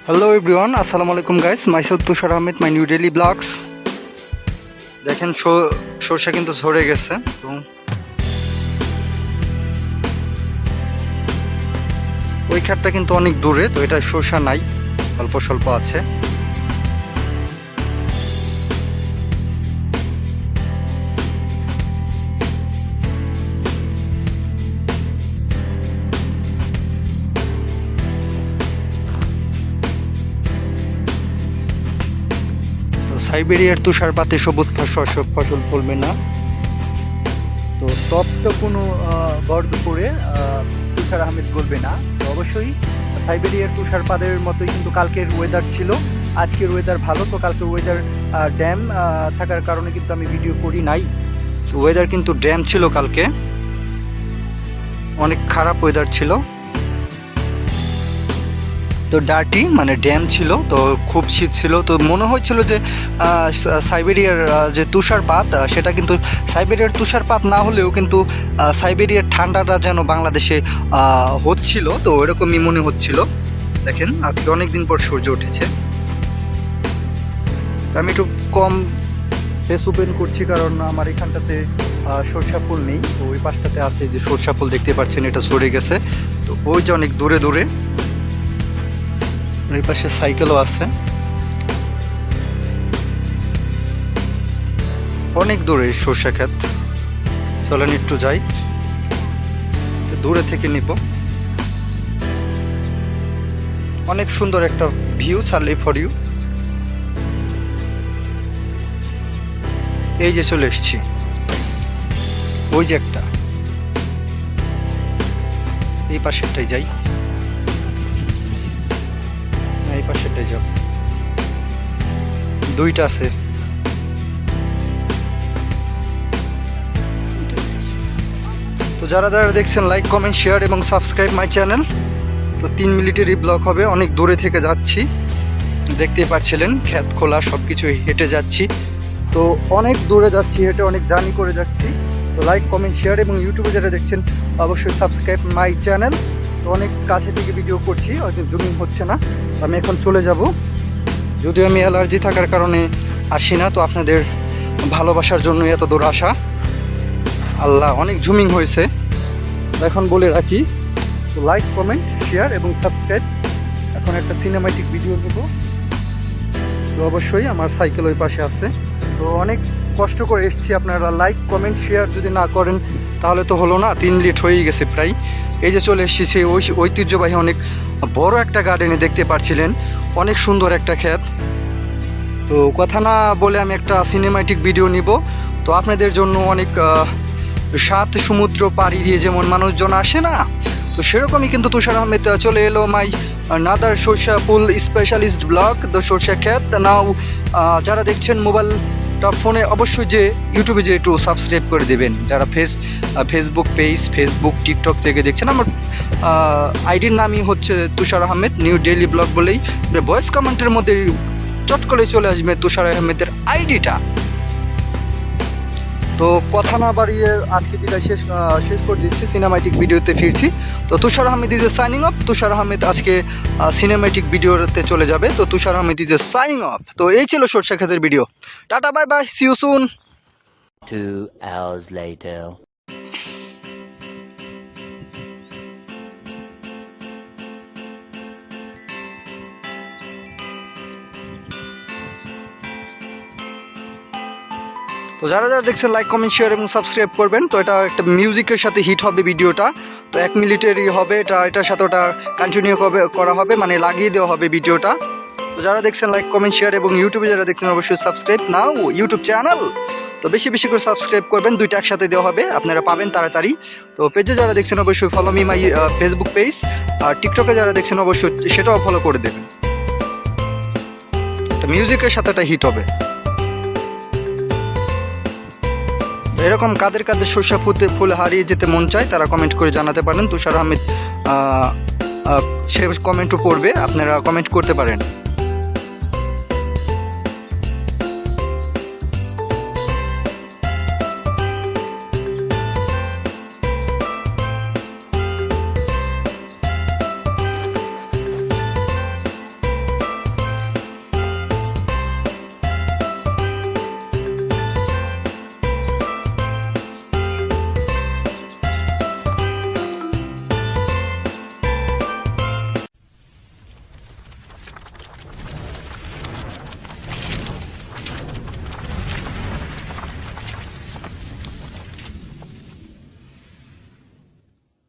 Hello everyone, আসসালামু আলাইকুম guys. Myself Tushar Ahmed, my new daily blogs. দেখেন সরষা কিন্তু ঝরে গেছে। তো ওই ক্ষেতটা কিন্তু অনেক দূরে, তো এটা সরষা নাই, অল্প স্বল্প আছে। সাইবেরিয়ার তুষারপাতে সবুজ ফসল ফলবে না। তো তপ্ত কোনো ভর দুপুরে তুষার আহমেদ গলবে না। তো অবশ্যই সাইবেরিয়ার তুষারপাতের মতোই কিন্তু কালকের ওয়েদার ছিল। আজকের ওয়েদার ভালো, তো কালকের ওয়েদার ড্যাম থাকার কারণে কিন্তু আমি ভিডিও করি নাই। ওয়েদার কিন্তু ড্যাম ছিল, কালকে অনেক খারাপ ওয়েদার ছিল। তো ডার্টি মানে ড্যাম ছিল, তো খুব শীত ছিল। তো মনে হচ্ছিল যে সাইবেরিয়ার যে তুষারপাত, সেটা কিন্তু সাইবেরিয়ার তুষারপাত না হলেও কিন্তু সাইবেরিয়ার ঠান্ডাটা যেন বাংলাদেশে হচ্ছিল। তো এরকমই মনে হচ্ছিল। দেখেন আজকে অনেক দিন পর সূর্য উঠেছে। আমি একটু কম ফেস ওপেন করছি, কারণ আমার এখানটাতে সরষা ফুল নেই। তো ওই পাশটাতে আছে যে সরষা ফুল দেখতে পাচ্ছেন, এটা সরে গেছে। তো ওই যে অনেক দূরে দূরে, এই পাশে সাইকেলও আছে, অনেক দূরে সরষা ক্ষেত। চলেন একটু যাই, দূরে থেকে নিব। অনেক সুন্দর একটা ভিউ, সার্লি ফর ইউ। এই যে চলে এসেছি, ওই যে একটা, এই পাশেরটাই যাই, এই পাশেরটাই যাব, দুইটা আছে। তো যারা যারা দেখছেন, লাইক কমেন্ট শেয়ার এবং সাবস্ক্রাইব মাই চ্যানেল। তো 3 মিনিটেরই ব্লগ হবে, অনেক দূরে থেকে যাচ্ছি, দেখতেই পাচ্ছিলেন ক্ষেত খোলা সব কিছু হেঁটে যাচ্ছি। তো অনেক দূরে যাচ্ছি হেঁটে, অনেক জার্নি করে যাচ্ছি। তো লাইক কমেন্ট শেয়ার এবং ইউটিউবে যারা দেখছেন অবশ্যই সাবস্ক্রাইব মাই চ্যানেল। তো অনেক কাছে থেকে ভিডিও করছি, হয়তো জুমিং হচ্ছে না। আমি এখন চলে যাব, যদিও আমি অ্যালার্জি থাকার কারণে আসি না। তো আপনাদের ভালোবাসার জন্য এত দূর আসা। আল্লাহ, অনেক জুমিং হয়েছে। এখন বলে রাখি, তো লাইক কমেন্ট শেয়ার এবং সাবস্ক্রাইব। এখন একটা সিনেমাটিক ভিডিও নেব। তো অবশ্যই আমার সাইকেল ওই পাশে আছে। তো অনেক কষ্ট করে এসেছি, আপনারা লাইক কমেন্ট শেয়ার যদি না করেন তাহলে তো হলো না। 3 মিনিট হয়েই গেছে প্রায়। এই যে চলে এসেছি ওই ঐতিহ্যবাহী অনেক বড় একটা গার্ডেনে, দেখতে পাচ্ছিলেন অনেক সুন্দর একটা ক্ষেত। তো কথা না বলে আমি একটা সিনেমাটিক ভিডিও নিব। তো আপনাদের জন্য অনেক 7 সমুদ্র পাড়ি দিয়ে যেমন মানুষজন আসে না, তো সেরকমই কিন্তু তুষার আহমেদ চলে এলো মাই নাদার সরষা ফুল স্পেশালিস্ট ব্লগ, দ্য সরষা ক্ষেত। নাও যারা দেখছেন মোবাইল ফোনে, অবশ্যই যে ইউটিউবে যে একটু সাবস্ক্রাইব করে দেবেন। যারা ফেসবুক পেজ, ফেসবুক, টিকটক থেকে দেখছেন, আমার আইডির নামই হচ্ছে তুষার আহমেদ নিউ ডেইলি ব্লগ বলেই ভয়েস কমেন্টের মধ্যে চট করে চলে আসবে তুষার আহমেদের আইডিটা। তো কথা না বাড়িয়ে আজকে বিদায় শেষ করে দিচ্ছি, সিনেমাটিক ভিডিওতে ফিরছি। তো Tushar Ahmed is a signing off. Tushar Ahmed আজকে সিনেমাটিক ভিডিওতে চলে যাবে। তো Tushar Ahmed is a signing off. তো এই ছিল সরষা ক্ষেতের ভিডিও। Tata, bye bye, see you soon. 2 hours later. তো যারা যারা দেখছেন লাইক কমেন্ট শেয়ার এবং সাবস্ক্রাইব করবেন। তো এটা একটা মিউজিকের সাথে হিট হবে ভিডিওটা। তো 1 মিনিটেরই হবে, এটার সাথে ওটা কন্টিনিউ করা হবে, মানে লাগিয়ে দেওয়া হবে ভিডিওটা। তো যারা দেখছেন লাইক কমেন্ট শেয়ার এবং ইউটিউবে যারা দেখছেন অবশ্যই সাবস্ক্রাইব নাও ইউটিউব চ্যানেল। তো বেশি বেশি করে সাবস্ক্রাইব করবেন, দুইটা একসাথে দেওয়া হবে, আপনারা পাবেন তাড়াতাড়ি। তো পেজে যারা দেখছেন অবশ্যই follow me my Facebook page. আর টিকটকে যারা দেখছেন অবশ্যই সেটাও ফলো করে দেবেন। একটা মিউজিকের সাথে একটা হিট হবে। এরকম কাদের কাদের সরষা ফুল হারিয়ে যেতে মন চায় তারা কমেন্ট করে জানাতে পারেন। তুষার আহমেদ সে কমেন্টও করবে, আপনারা কমেন্ট করতে পারেন।